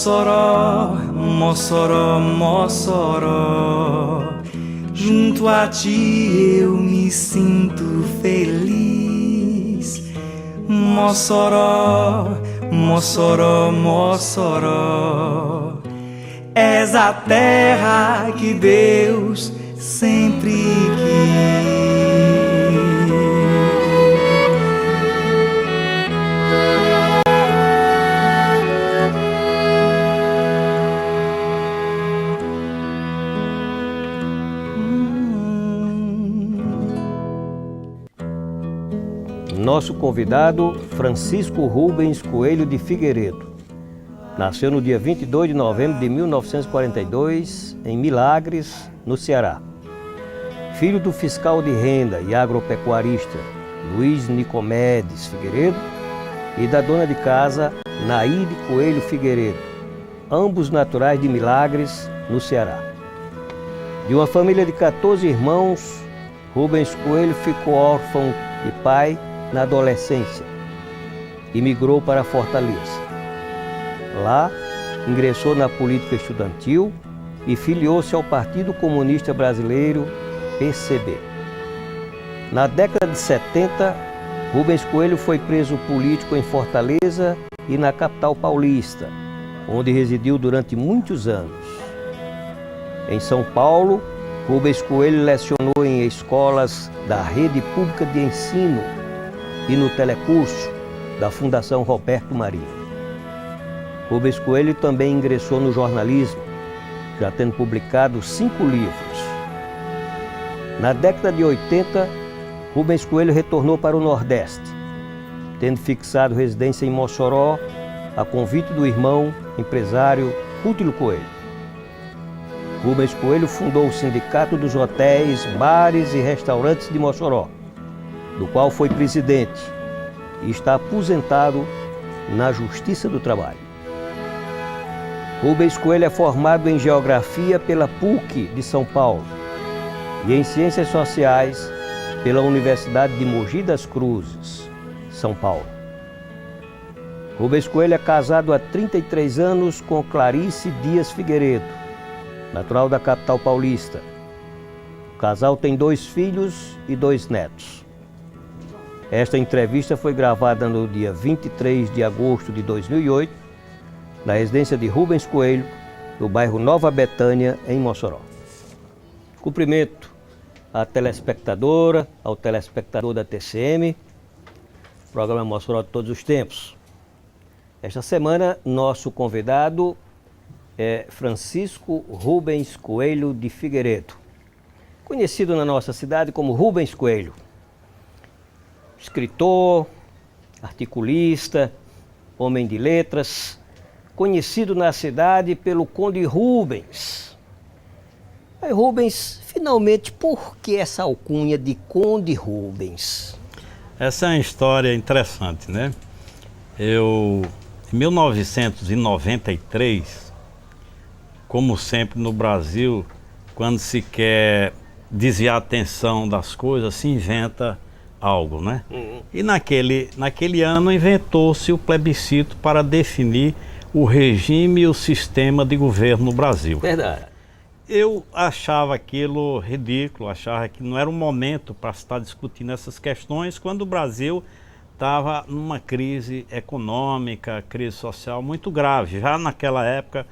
Mossoró, Mossoró, Mossoró, junto a ti eu me sinto feliz. Mossoró, Mossoró, Mossoró, és a terra que Deus sempre quis. Nosso convidado, Francisco Rubens Coelho de Figueiredo. Nasceu no dia 22 de novembro de 1942, em Milagres, no Ceará. Filho do fiscal de renda e agropecuarista Luiz Nicomedes Figueiredo e da dona de casa Naide Coelho Figueiredo, ambos naturais de Milagres, no Ceará. De uma família de 14 irmãos, Rubens Coelho ficou órfão de pai na adolescência e migrou para Fortaleza. Lá, ingressou na política estudantil e filiou-se ao Partido Comunista Brasileiro, PCB. Na década de 70, Rubens Coelho foi preso político em Fortaleza e na capital paulista, onde residiu durante muitos anos. Em São Paulo, Rubens Coelho lecionou em escolas da rede pública de ensino e no telecurso da Fundação Roberto Marinho. Rubens Coelho também ingressou no jornalismo, já tendo publicado 5 livros. Na década de 80, Rubens Coelho retornou para o Nordeste, tendo fixado residência em Mossoró, a convite do irmão empresário Rútilio Coelho. Rubens Coelho fundou o Sindicato dos Hotéis, Bares e Restaurantes de Mossoró, do qual foi presidente e está aposentado na Justiça do Trabalho. Rubens Coelho é formado em Geografia pela PUC de São Paulo e em Ciências Sociais pela Universidade de Mogi das Cruzes, São Paulo. Rubens Coelho é casado há 33 anos com Clarice Dias Figueiredo, natural da capital paulista. O casal tem 2 filhos e 2 netos. Esta entrevista foi gravada no dia 23 de agosto de 2008, na residência de Rubens Coelho, no bairro Nova Betânia, em Mossoró. Cumprimento a telespectadora, ao telespectador da TCM, programa Mossoró de todos os tempos. Esta semana, nosso convidado é Francisco Rubens Coelho de Figueiredo, conhecido na nossa cidade como Rubens Coelho. Escritor, articulista, homem de letras, conhecido na cidade pelo Conde Rubens. Mas Rubens, finalmente, por que essa alcunha de Conde Rubens? Essa é uma história interessante, né? Em 1993, como sempre no Brasil, quando se quer desviar a atenção das coisas, se inventa algo, né? E naquele ano inventou-se o plebiscito para definir o regime e o sistema de governo no Brasil. Verdade. Eu achava aquilo ridículo, achava que não era o momento para estar discutindo essas questões quando o Brasil estava numa crise econômica, crise social muito grave. Já naquela época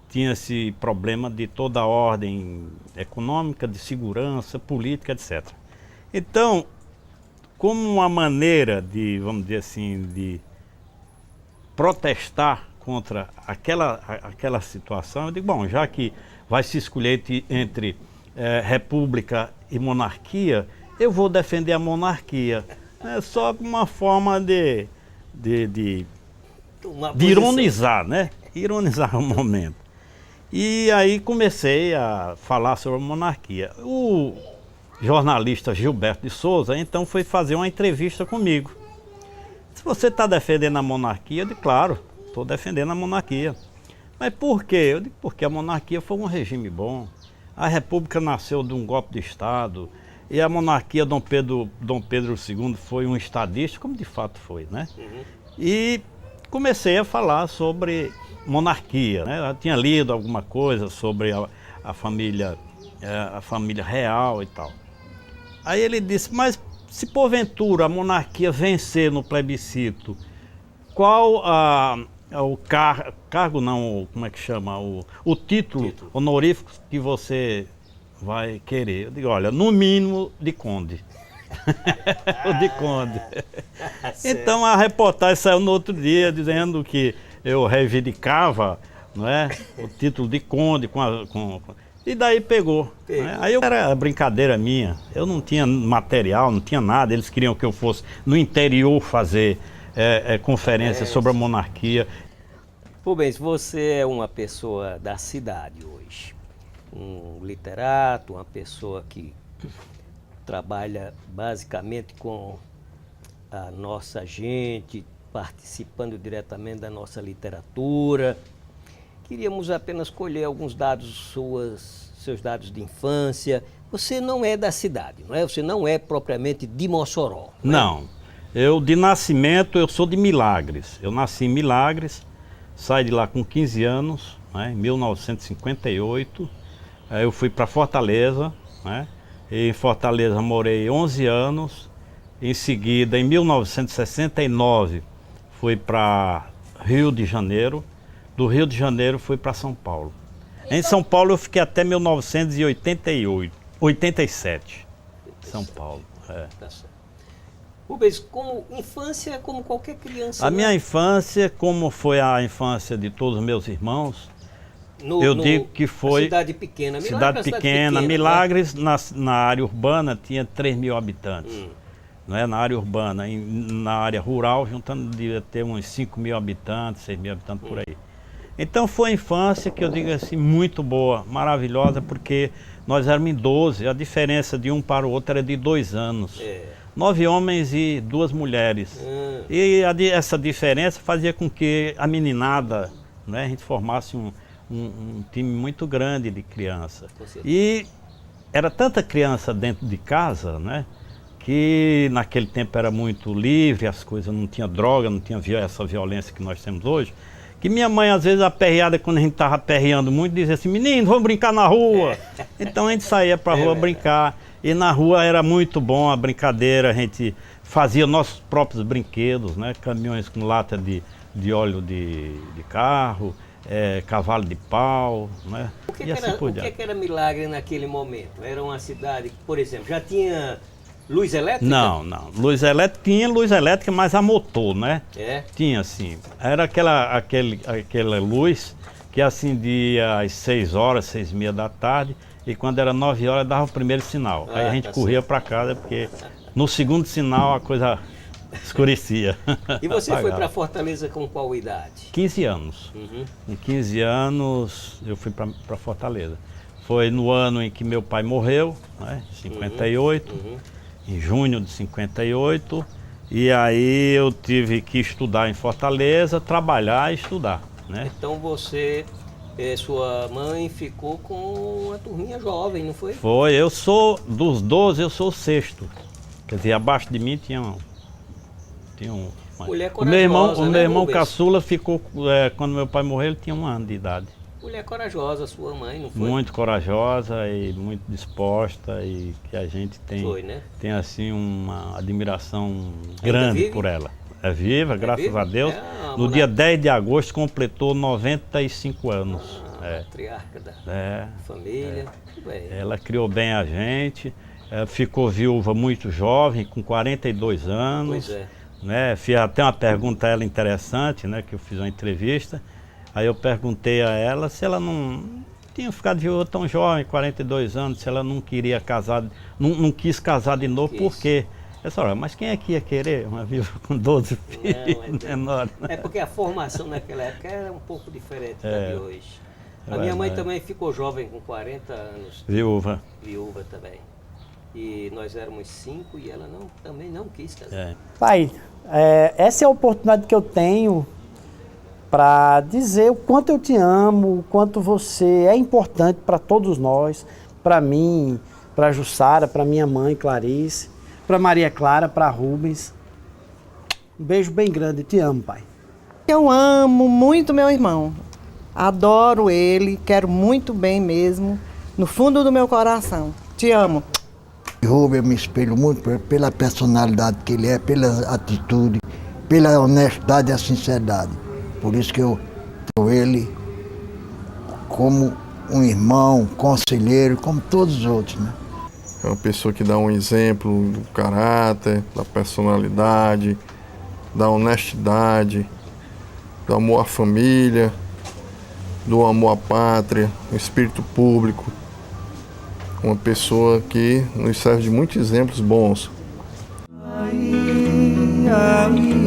tinha esse problema de toda a ordem econômica, de segurança, política, etc. Então, como uma maneira de, vamos dizer assim, de protestar contra aquela situação, eu digo, bom, já que vai se escolher entre república e monarquia, eu vou defender a monarquia. É só uma forma de ironizar, né? Ironizar o momento. E aí comecei a falar sobre a monarquia. O jornalista Gilberto de Souza, então, foi fazer uma entrevista comigo. Se você está defendendo a monarquia, eu digo, claro, estou defendendo a monarquia. Mas por quê? Eu digo, porque a monarquia foi um regime bom. A república nasceu de um golpe de Estado. E a monarquia, Dom Pedro II foi um estadista, como de fato foi, né? E comecei a falar sobre monarquia, né? Eu tinha lido alguma coisa sobre a família real e tal. Aí ele disse, mas se porventura a monarquia vencer no plebiscito, qual o cargo não, como é que chama, o título honorífico que você vai querer? Eu digo, olha, no mínimo de conde. O de conde. Então a reportagem saiu no outro dia dizendo que eu reivindicava, não é, o título de conde e daí pegou. Né? Aí era brincadeira minha, eu não tinha material, não tinha nada, eles queriam que eu fosse no interior fazer conferência sobre a monarquia. Rubens, você é uma pessoa da cidade hoje, um literato, uma pessoa que trabalha basicamente com a nossa gente, participando diretamente da nossa literatura. Queríamos apenas colher alguns dados seus dados de infância. Você não é da cidade, não é? Você não é propriamente de Mossoró. Não, eu de nascimento eu sou de Milagres. Eu nasci em Milagres, saí de lá com 15 anos, né, em 1958. Aí eu fui para Fortaleza, né? Em Fortaleza morei 11 anos, em seguida, em 1969, fui para Rio de Janeiro, do Rio de Janeiro fui para São Paulo. Em São Paulo eu fiquei até 1987, São Paulo. Tá certo. Rubens, como infância, como qualquer criança... A minha infância, como foi a infância de todos os meus irmãos, digo que foi... Cidade pequena. Cidade pequena. Milagres, na área urbana, tinha 3 mil habitantes. Não é? Na área urbana. Na área rural, juntando, devia ter uns 5 mil habitantes, 6 mil habitantes por aí. Então foi a infância que eu digo assim, muito boa, maravilhosa, porque nós éramos em 12, a diferença de um para o outro era de 2 anos. 9 homens e 2 mulheres. E essa diferença fazia com que a meninada, né, a gente formasse um time muito grande de criança. E era tanta criança dentro de casa, né, que naquele tempo era muito livre, as coisas, não tinha droga, não tinha essa violência que nós temos hoje, que minha mãe, às vezes, aperreada, quando a gente estava aperreando muito, dizia assim, menino, vamos brincar na rua. Então a gente saía para a rua brincar, e na rua era muito bom a brincadeira, a gente fazia nossos próprios brinquedos, né, caminhões com lata de óleo de carro, cavalo de pau, né? O que era Milagre naquele momento? Era uma cidade que, por exemplo, já tinha luz elétrica? Não. Luz elétrica, mas a motor, né? Tinha sim. Era aquela luz que acendia às 6 horas, 6h30 da tarde, e quando era 9 horas dava o primeiro sinal. Aí a gente corria para casa, porque no segundo sinal a coisa escurecia. E você foi para Fortaleza com qual idade? 15 anos. Com 15 anos eu fui para Fortaleza. Foi no ano em que meu pai morreu, né, 58, em junho de 58. E aí eu tive que estudar em Fortaleza, trabalhar e estudar, né? Então você, sua mãe ficou com uma turminha jovem, não foi? Foi, eu sou, dos 12 eu sou o 6º. Quer dizer, abaixo de mim tinha um mulher corajosa, o meu irmão caçula ficou, quando meu pai morreu, ele tinha 1 ano de idade. Mulher corajosa, sua mãe, não foi? Muito corajosa e muito disposta, e que a gente tem assim uma admiração grande por ela. É viva, graças a Deus. No dia 10 de agosto completou 95 anos. Matriarca da família. Ela criou bem a gente, ficou viúva muito jovem, com 42 anos. Pois é. Né? Fiz até uma pergunta a ela interessante, né, que eu fiz uma entrevista. Aí eu perguntei a ela se ela não tinha ficado viúva tão jovem, 42 anos, se ela não queria casar, não quis casar de novo, por quê? Eu disse, mas quem é que ia querer uma viúva com 12 filhos menores? É porque a formação naquela época era um pouco diferente da de hoje. A minha mãe também ficou jovem, com 40 anos. Viúva. Viúva também. E nós éramos 5 e ela também não quis casar. Pai, essa é a oportunidade que eu tenho para dizer o quanto eu te amo, o quanto você é importante para todos nós, para mim, para a Jussara, para minha mãe, Clarice, para Maria Clara, para Rubens. Um beijo bem grande, te amo, pai. Eu amo muito meu irmão. Adoro ele, quero muito bem mesmo, no fundo do meu coração. Te amo. Rubem, eu me espelho muito pela personalidade que ele é, pela atitude, pela honestidade e a sinceridade. Por isso que eu tenho ele como um irmão, conselheiro, como todos os outros, né? É uma pessoa que dá um exemplo do caráter, da personalidade, da honestidade, do amor à família, do amor à pátria, do espírito público. Uma pessoa que nos serve de muitos exemplos bons. Ai, ai,